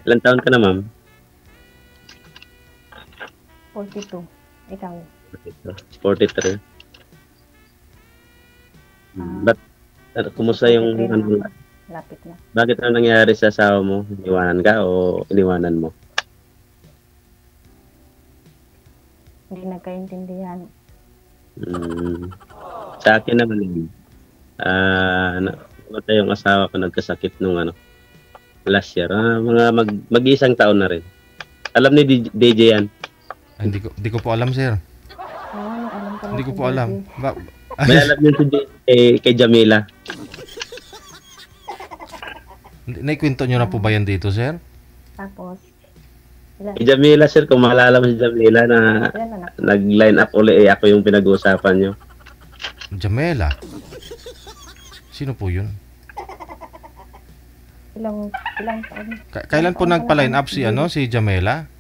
Ilang taon ka na, ma'am? 42. Ikaw? 43. Ah, Ba't, kumusta yung, 43 na ano, ako. Lapit na. bakit ano nangyari sa asawa mo? Iniwanan ka o iniwanan mo? Hindi nagkaintindihan. Sa akin naman, namatay yung asawa ko, nagkasakit nung last year. Mga mag-iisang taon na rin. Alam ni DJ yan. Ay, hindi ko po alam, sir. Alam ko Hindi ko si po alam. DJ. May alam yun si DJ kay Jamila. Naikwento nyo na po ba yan dito, sir? Tapos, Si Jamila, sir, kung maalala mo si Jamila na ilan anak? nag-line up uli, ako yung pinag-uusapan nyo. Jamela. Sino po yun? Ilang taon? Kailan po nagpa-line up si Jamela?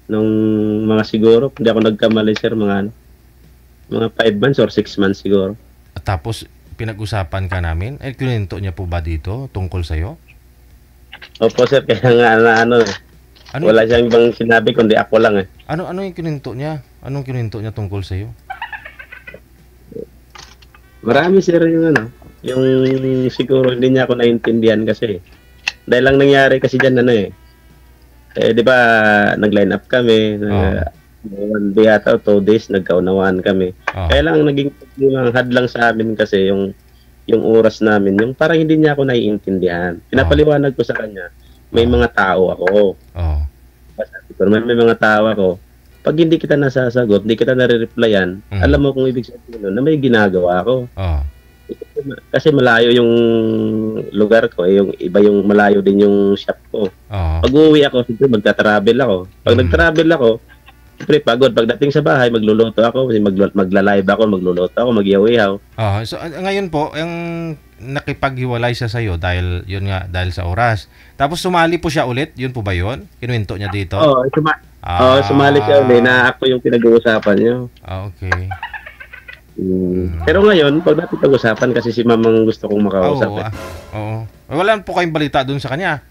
Nung mga siguro, hindi ako nagkamali, sir, mga 5 months or 6 months siguro. At tapos, pinag-usapan ka namin? Kinento niya po ba dito tungkol sa'yo? Opo, sir, kaya nga Ano, wala siyang ibang sinabi kundi ako lang . Ano yung kinento niya? Anong kinento niya tungkol sa'yo? Marami, sir, yung siguro hindi niya ako naintindihan kasi. Dahil lang nangyari kasi dyan, di ba, nag-line up kami, one day ata, 2 days, nagkaunawaan kami. Kaya lang, naging hadlang sa amin kasi yung oras namin, yung parang hindi niya ako naiintindihan. Pinapaliwanag ko sa kanya, may mga tao ako. May mga tao ako. Pag hindi kita nasasagot, hindi kita nare-replyan, alam mo kung ibig sabihin nun, na may ginagawa ako. Kasi malayo yung lugar ko, yung iba yung malayo din yung shop ko. Pag uuwi ako, siyempre magta-travel ako. Pag nag-travel ako, siyempre pagod. Pagdating sa bahay, magluluto ako, magla-live ako, magluluto ako, mag-ihaw-ihaw. So ngayon po, yung nakipaghiwalay siya sa'yo dahil sa oras. Tapos sumali po siya ulit, yun po ba yun? Kinuwento niya dito? Sumali siya ulit na ako yung pinag-uusapan niyo. Okay. Pero ngayon, pag natin pag-usapan kasi si mamang gusto kong makausap. Oo. Wala po kayong balita dun sa kanya?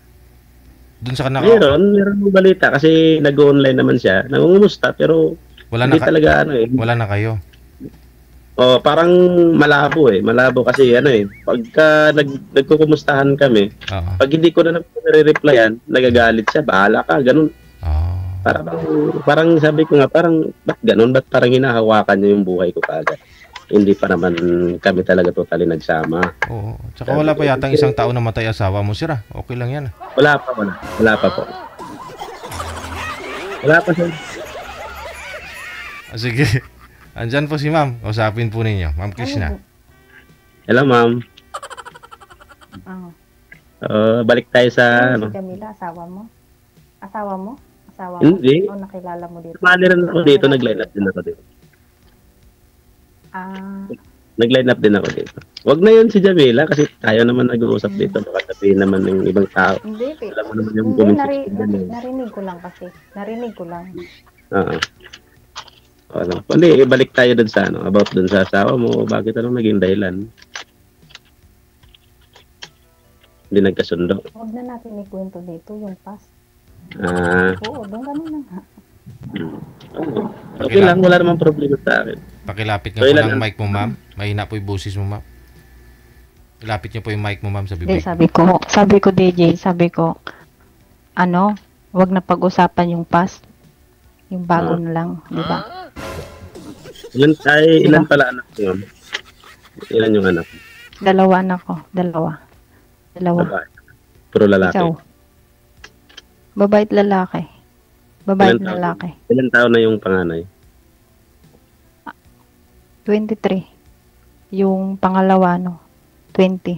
Dun sa kanya? Meron balita kasi nag-online naman siya. Nangungumusta pero hindi talaga Wala na kayo? Parang malabo Malabo kasi pagka nagkukumustahan kami, pag hindi ko na nare-replyan, nagagalit siya, bahala ka, ganun. Parang sabi ko nga, parang ba't ganun? Ba't parang hinahawakan niya yung buhay ko kagad? Hindi pa naman kami talaga totally nagsama. Oo. Tsaka wala pa yatang isang taon na matay asawa mo, sir. Okay lang yan. Wala pa po. Wala pa, sir. Sige. Andyan po si ma'am. Usapin po ninyo. Ma'am Krishna. Hello, ma'am. Balik tayo sa Si Jamila, asawa mo? Asawa mo? Hindi. O nakilala mo dito? Sumali rin ako dito, nag-line up din ako dito. Nag-line up din ako dito. Wag na yun si Jamila kasi tayo naman nag-uusap dito. Baka sabihin naman ng ibang tao. Hindi. Alam mo naman yung narinig ko lang kasi. Narinig ko lang. Hindi, balik tayo dun sa about dun sa asawa mo. Bakit anong naging dahilan? Hindi nagkasundo. Huwag na natin ikwento dito yung past. Oo, doon kami na nga. Okay lang, wala namang problema sa akin. Pakilapit nga po ng mic mo, ma'am. Mahina po yung boses mo, ma'am. Ilapit niyo po yung mic mo, ma'am, sa bibig. Sabi ko DJ, wag na pag-usapan yung past. Yung bago na lang, di ba? Ilan pala anak mo, ma'am? Ilan yung anak? 2 anak ko. 2. Babae. Puro lalaki. Ikaw. Babae at lalaki. Lalaki. Ilan taon na yung panganay? 23. Yung pangalawa, 20.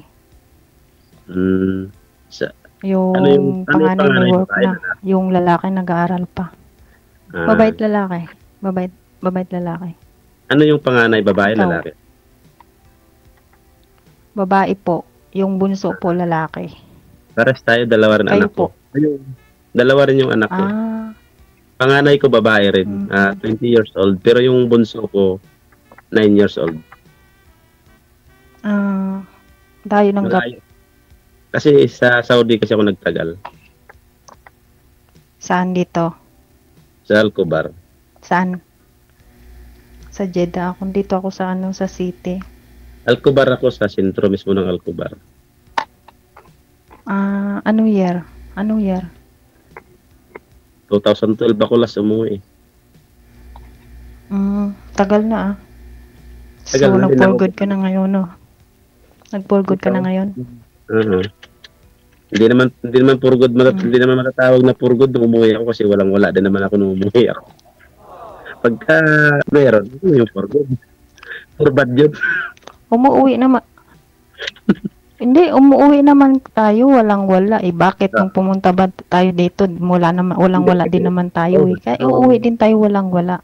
Yung panganay may work na. Yung lalaki nag-aaral pa. Babae at lalaki. Babae at lalaki. Ano yung panganay, babae, lalaki? Babae po. Yung bunso po, lalaki. Pares tayo, 2 rin anak ko. 2 rin yung anak ko. Panganay ko, babae rin. 20 years old. Pero yung bunso ko, 9 years old. Tayo ng gap. Kasi sa Saudi kasi ako nagtagal. Saan dito? Sa Alcobar. Saan? Sa Jeddah. Ako dito ako sa sa city. Alcobar ako sa sentro mismo ng Alcobar. Anong year? Anong year? 2012 ako last umuwi. Tagal na Tagal So, na din nag-for ako. good ka na ngayon, no? Nag-for good ka na ngayon? Hindi naman for good, hindi naman matatawag na for good nung umuwi ako kasi walang-wala din naman ako nung umuwi ako. Pagka meron, ano yung for good? For bad yun. Umuwi naman. Hindi, umuwi naman tayo, walang-wala. Bakit nung pumunta ba tayo dito, walang-wala din naman tayo. Kaya uuwi din tayo walang-wala.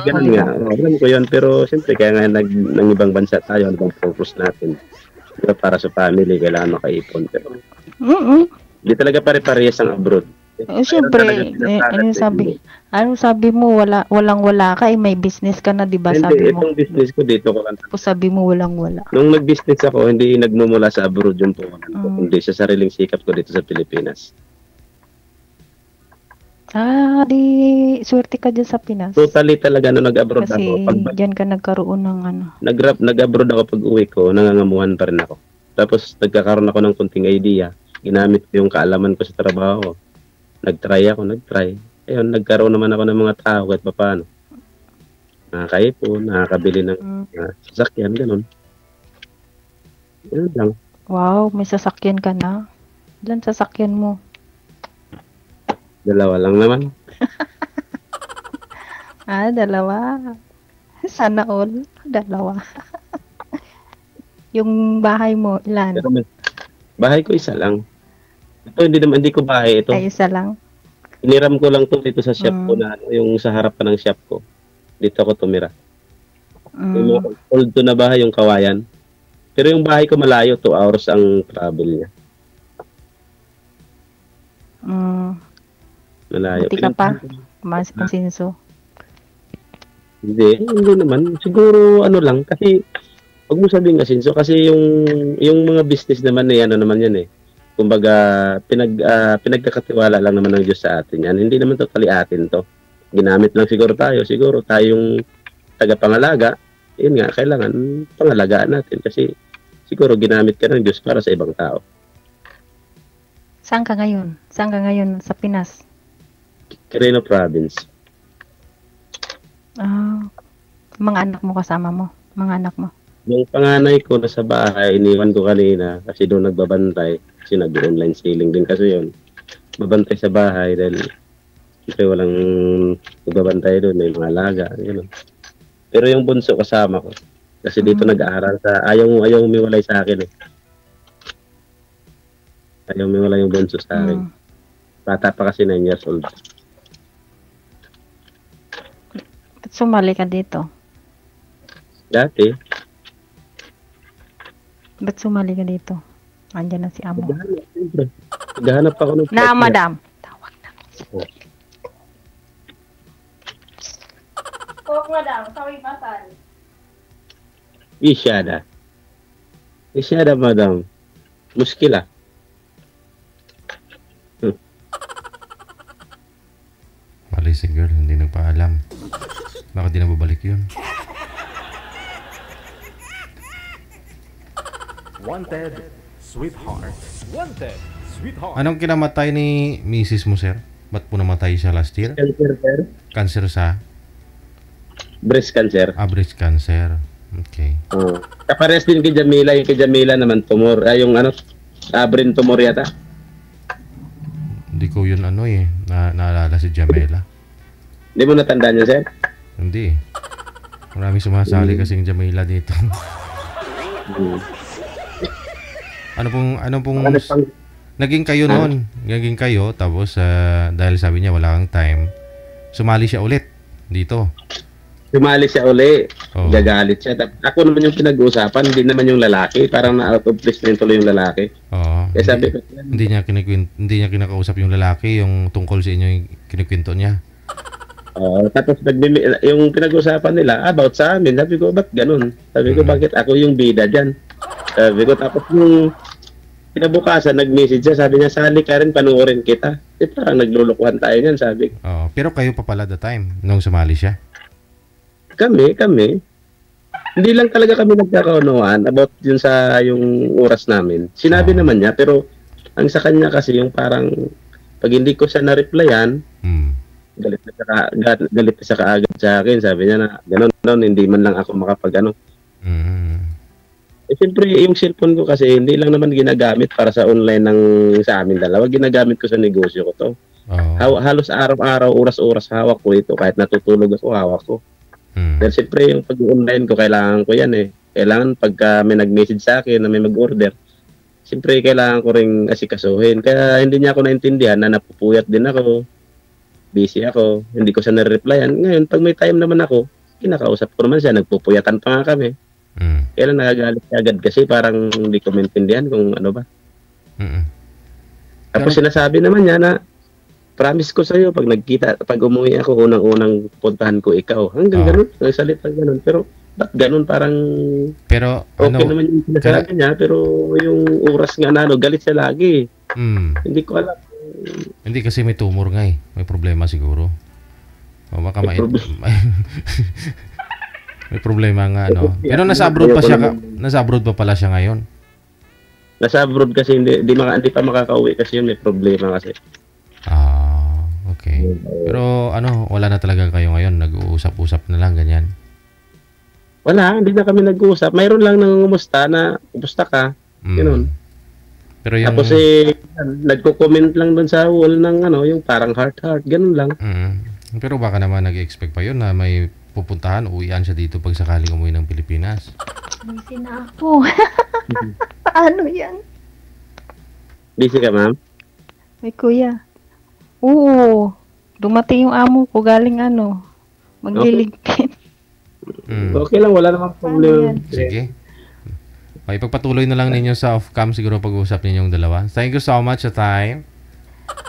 Ganun nga. Alam ko yun, pero siyempre kaya nga ng ibang bansa tayo, ano bang purpose natin? Diba, para sa family, kailangan makaipon. Pero hindi talaga pare-parehas ang abroad. Siyempre, ano sabi mo, walang-wala ka, may business ka na, di ba? Sabi mo. Itong business ko dito ko lang. O sabi mo, walang-wala. Nung nag-business ako, hindi nagmumula sa abroad yung puhunan ko, kundi sa sariling sikap ko dito sa Pilipinas. Di swerte ka dyan sa Pinas. Totally talaga nung nag-abroad Kasi ako. dyan ka nagkaroon ng Nag-abroad ako pag uwi ko, nangangamuhan pa rin ako. Tapos nagkakaroon ako ng kunting idea. Ginamit ko yung kaalaman ko sa trabaho ko. Nag-try. Ayun, nagkaroon naman ako ng mga tao kahit paano. Nakakaipon, nakakabili ng sasakyan, ganun. Ganun lang. Wow, may sasakyan ka na. Ilan sasakyan mo? 2 lang naman. 2. Sana all. 2. Yung bahay mo, ilan? Pero bahay ko isa lang. Ito, hindi ko bahay ito. Ay, isa lang. Iniram ko lang to dito sa shop ko na yung sa harap pa ng shop ko. Dito ako tumira. Yung mga old to na bahay, yung Kawayan. Pero yung bahay ko malayo, 2 hours ang travel niya. Malayo. Buti ka pa. Mas Sinso. Hindi naman. Siguro ano lang, kasi huwag mo sabihin Sinso, kasi yung mga business naman ano naman yan eh. Kumbaga, pinagkakatiwala lang naman ng Diyos sa atin yan. Hindi naman totally atin to. Ginamit lang siguro tayong tagapangalaga. Yun nga, kailangan pangalagaan natin kasi siguro ginamit ka ng Diyos para sa ibang tao. Saan ka ngayon? Sa Pinas? Quirino Province. Mga anak mo kasama mo? Mga anak mo? Yung panganay ko nasa bahay, iniwan ko kanina kasi doon nagbabantay. Kasi nag-online selling din kasi yun. Babantay sa bahay dahil siyempre walang nagbabantay doon, may mga alaga. Yun. Pero yung bunso kasama ko. Kasi dito nag-aaral sa, ayaw umiwalay sa akin eh. Ayaw umiwalay yung bunso sa akin. Bata pa kasi 9 years old. Ba't sumali ka dito? Dati, Ba't sumali ka dito? Andiyan na si Amo. naghahanap ako ng Na, madam. Tawag na. madam. Sorry, pasal. Isyada, madam. Muskila. Mali si girl, hindi nagpaalam. Bakit di na babalik yun? Wanted, sweetheart. Anong kinamatay ni Mrs. mo, sir? Ba't po namatay siya last year? Cancer, sir. Cancer sa? Breast cancer. Breast cancer. Okay. Kapares din kay Jamila. Yung kay Jamila naman tumor. Yung brain tumor yata. Hindi ko yun naalala si Jamela. Hindi mo natandaan yun, sir? Hindi. Maraming sumasali kasing Jamela dito. Ano pong naging kayo noon? Naging kayo tapos dahil sabi niya wala kang time, sumali siya ulit dito. Sumali siya uli. Oo. Gagalit siya. Ako naman yung pinag-uusapan, hindi naman yung lalaki. Parang na-out of place na tuloy yung lalaki. Oo. Kaya sabi ko, Hindi niya kinakausap yung lalaki yung tungkol sa inyo yung kinikwento niya. tapos yung pinag-uusapan nila about sa amin. Sabi ko, ba't ganun? Sabi ko, bakit ako yung bida dyan? Sabi ko, tapos kinabukasan, nag-message siya, sabi niya, sali ka rin, panuorin kita. Parang naglulukuhan tayo niyan, sabi. Oo. Pero kayo pa pala the time nung sumali siya. Kami. Hindi lang talaga kami nagkakaunawaan about yun sa yung oras namin. Sinabi naman niya, pero ang sa kanya kasi yung parang, pag hindi ko siya na-replyan, galit na siya kaagad sa akin. Sabi niya na, gano'n, hindi man lang ako makapag-ano. Siyempre, yung cellphone ko kasi hindi lang naman ginagamit para sa online ng sa amin dalawa. Ginagamit ko sa negosyo ko to. Halos araw-araw, oras-oras hawak ko ito. Kahit natutulog ako, hawak ko. Pero siyempre, yung pag-online ko, kailangan ko yan eh. Kailangan pagka may nag-message sa akin na may mag-order, siyempre, kailangan ko ring asikasuhin. Kaya hindi niya ako naintindihan na napupuyat din ako. Busy ako. Hindi ko siya na-replyan. Ngayon, pag may time naman ako, kinakausap ko naman siya. Nagpupuyatan pa nga kami. Kailan nakagalit siya agad kasi parang hindi ko maintindihan kung ano ba. Tapos sinasabi naman niya na promise ko sa'yo pag pag umuwi ako, unang-unang puntahan ko ikaw. Hanggang ganun, nagsalita ganun. Pero ba't ganun parang okay naman yung sinasabi niya, pero yung oras nga na galit siya lagi. Hindi ko alam. Hindi kasi may tumor nga eh. May problema siguro. O baka may problema nga, no? Pero nasa abroad pa siya, nasa abroad pa pala siya ngayon. Nasa abroad kasi hindi pa makakauwi kasi yun, may problema kasi. Okay. Pero wala na talaga kayo ngayon, nag-uusap-usap na lang ganyan. Wala, hindi na kami nag-uusap. Mayroon lang nangungumusta na, kumusta ka? Ganoon. Pero yung tapos nagko-comment lang doon sa wall ng yung parang heart, ganun lang. Pero baka naman nag-expect pa yun na may pupuntahan, uwian siya dito pag sakaling umuwi ng Pilipinas. Busy na ako. Paano yan? Busy ka, ma'am? May kuya. Oo. Dumating yung amo ko galing magliligpit. Okay lang, wala namang problema. Sige. Okay, pagpatuloy na lang ninyo sa off-cam siguro pag-uusap ninyong dalawa. Thank you so much sa time.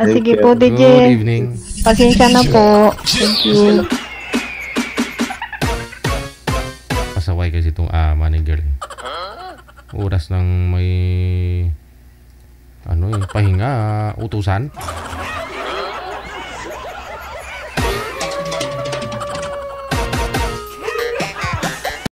Sige po, DJ. Good evening. Pasensya na po. Thank you. Pasaway kasi itong ama ni girl. Oras ng may pahinga, utusan.